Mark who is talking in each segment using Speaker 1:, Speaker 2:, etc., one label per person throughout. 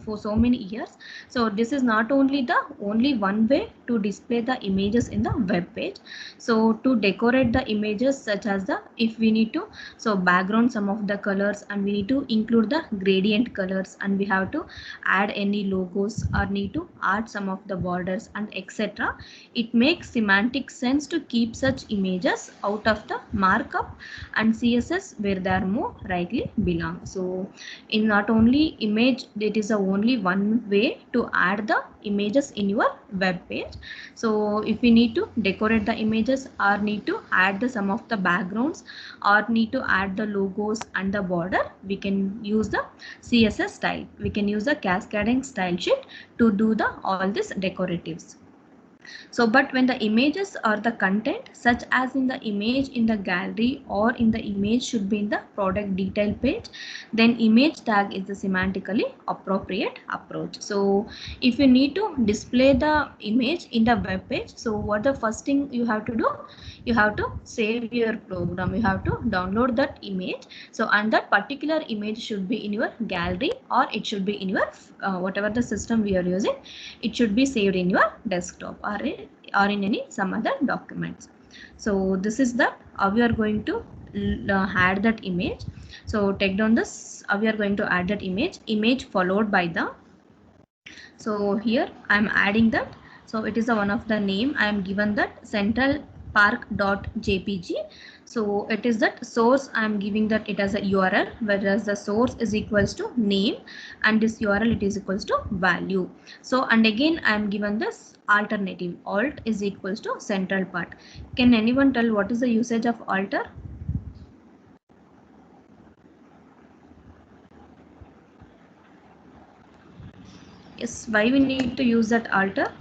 Speaker 1: for so many years. So this is not only the only one way to display the images in the web page. So to decorate the images, such as the, if we need to, so background some of the colors, and we need to include the gradient colors, and we have to add any logos, or need to add some of the borders and etc. It makes semantic sense to keep such images out of the markup and CSS where they are more rightly belong. So in not only image, it is the only one way to add the images in your web page. So if we need to decorate the images, or need to add the some of the backgrounds, or need to add the logos and the border, we can use the CSS style, we can use the cascading style sheet to do the all these decoratives. So but when the images or the content, such as in the image in the gallery, or in the image should be in the product detail page, then image tag is the semantically appropriate approach. So if you need to display the image in the web page, so what the first thing you have to do, you have to save your program, you have to download that image. So and that particular image should be in your gallery, or it should be in your whatever the system we are using, it should be saved in your desktop, or in any some other documents. So this is the how we are going to add that image. So take down this, we are going to add that image followed by the, so here I am adding that. So it is a one of the name I am given, that central park.jpg. so it is that source I am giving that it as a URL, whereas the source is equals to name, and this URL it is equals to value. So and again I am given this alternative, alt is equals to central part. Can anyone tell what is the usage of alter? Yes, why we need to use that alter?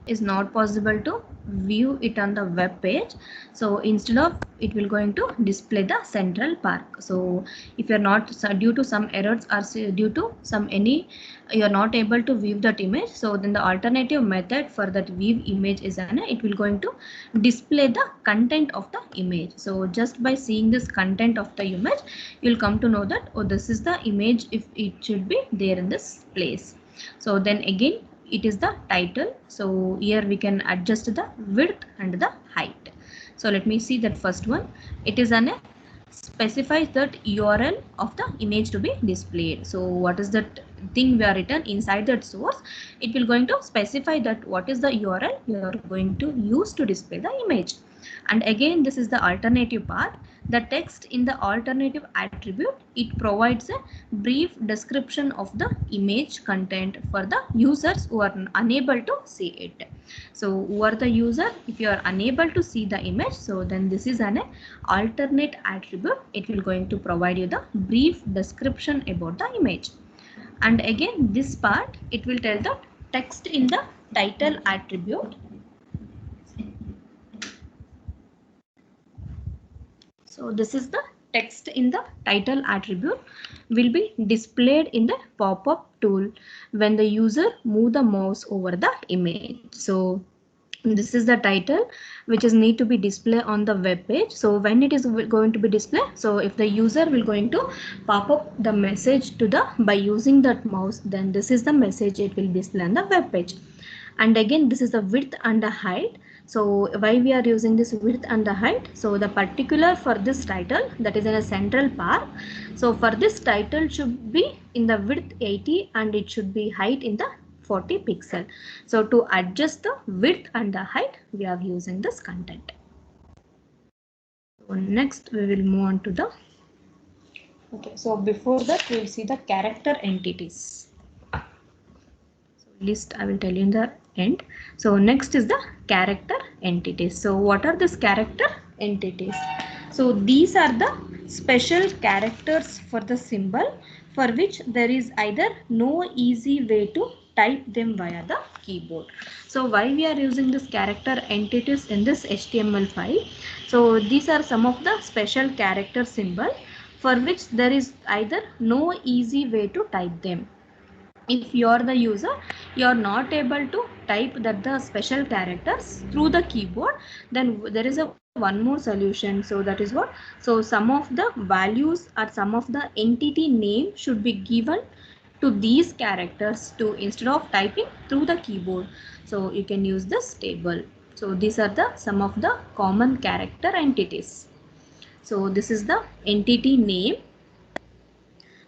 Speaker 1: Is not possible to view it on the web page, so instead of it will going to display the central park. So if you're not, due to some errors, or due to some any, you're not able to view that image, so then the alternative method for that view image is it will going to display the content of the image. So just by seeing this content of the image, you'll come to know that, oh, this is the image, if it should be there in this place. So then again it is the title. So here we can adjust the width and the height. So let me see that first one. It is an specifies that URL of the image to be displayed. So what is that thing we are written inside that source? It will going to specify that what is the URL you are going to use to display the image. And again this is the alternative part. The text in the alternative attribute, it provides a brief description of the image content for the users who are unable to see it. So who are the user? If you are unable to see the image, so then this is an alternate attribute. It will going to provide you the brief description about the image. And again this part, it will tell the text in the title attribute. So this is the text in the title attribute will be displayed in the pop-up tool when the user move the mouse over the image. So this is the title which is need to be displayed on the web page. So when it is going to be displayed, so if the user will going to pop up the message to the by using that mouse, then this is the message it will display on the web page. And again this is the width and the height. So why we are using this width and the height? So the particular for this title, that is in a central park, so for this title should be in the width 80 and it should be height in the 40 pixel. So to adjust the width and the height, we are using this content. So next we will move on to the, okay, so before that we will see the character entities. So list I will tell you in the end. So next is the character entities. So what are these character entities? So these are the special characters for the symbol for which there is either no easy way to type them via the keyboard. So why we are using this character entities in this HTML file? So these are some of the special character symbol for which there is either no easy way to type them. If you are the user, you are not able to type that the special characters through the keyboard, then there is a one more solution. So that is what? So some of the values or some of the entity name should be given to these characters to instead of typing through the keyboard. So you can use this table. So these are the some of the common character entities. So this is the entity name.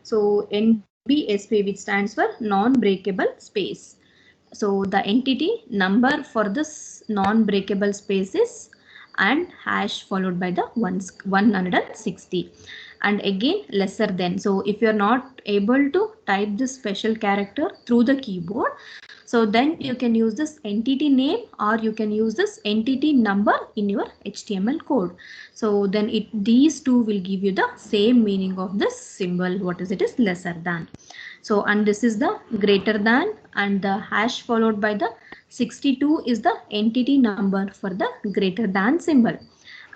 Speaker 1: So NBSP, which stands for non-breakable space. So the entity number for this non-breakable space is and hash followed by the 160, and again lesser than. So if you are not able to type this special character through the keyboard, so then you can use this entity name or you can use this entity number in your HTML code. So then these two will give you the same meaning of this symbol. What is it? Is lesser than. So and this is the greater than, and the hash followed by the 62 is the entity number for the greater than symbol.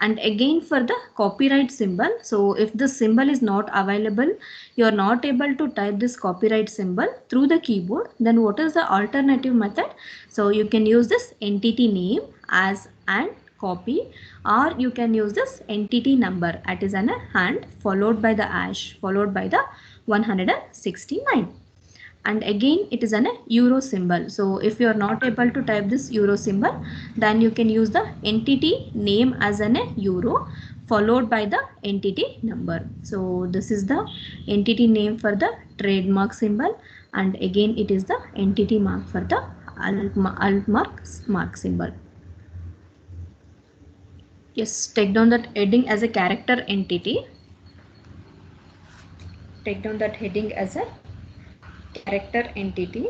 Speaker 1: And again for the copyright symbol, so if this symbol is not available, you are not able to type this copyright symbol through the keyboard, then what is the alternative method? So you can use this entity name as and copy, or you can use this entity number at is an and followed by the hash followed by the 169. And again it is an euro symbol. So if you are not able to type this euro symbol, then you can use the entity name as an euro followed by the entity number. So this is the entity name for the trademark symbol, and again it is the entity mark for the alt mark symbol. Yes, take down that heading as a character entity. Take down that heading as a character entity.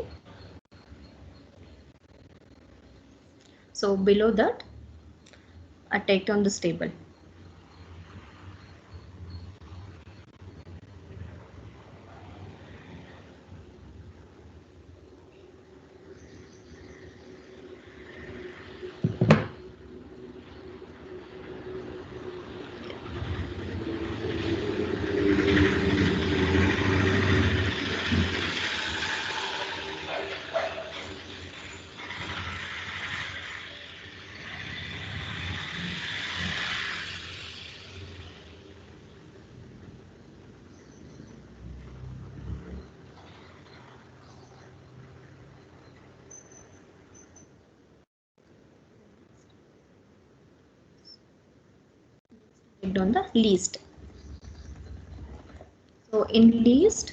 Speaker 1: So below that, I take down this table. On the list. So in list,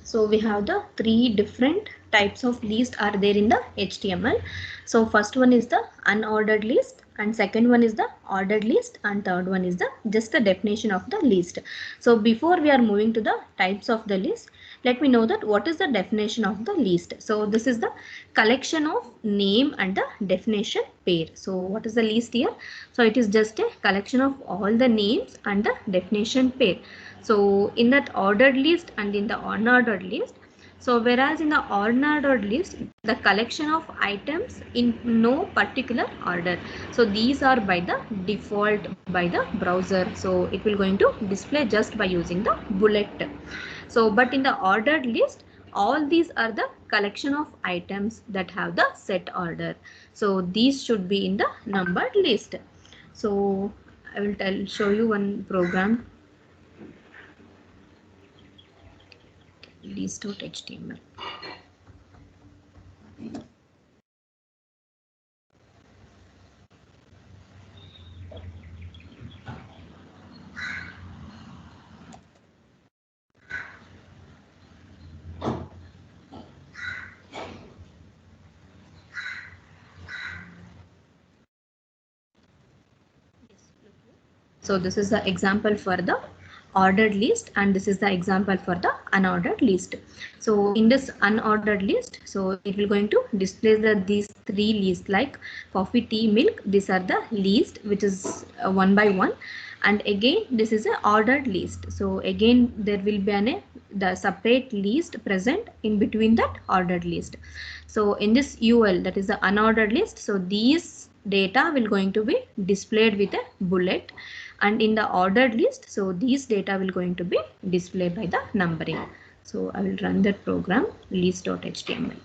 Speaker 1: so we have the three different types of list are there in the HTML. So first one is the unordered list, and second one is the ordered list, and third one is the just the definition of the list. So before we are moving to the types of the list, let me know that what is the definition of the list. So this is the collection of name and the definition pair. So what is the list here? So it is just a collection of all the names and the definition pair. So in that ordered list and in the unordered list, so whereas in the unordered list, the collection of items in no particular order. So these are by the default by the browser. So it will going to display just by using the bullet. So but in the ordered list, all these are the collection of items that have the set order. So these should be in the numbered list. So I will show you one program. List.html. So this is the example for the ordered list, and this is the example for the unordered list. So in this unordered list, so it will going to display these three lists like coffee, tea, milk. These are the list which is one by one, and again this is a ordered list. So again there will be the separate list present in between that ordered list. So in this UL, that is the unordered list, so these data will going to be displayed with a bullet, and in the ordered list, so these data will going to be displayed by the numbering. So I will run that program list.html.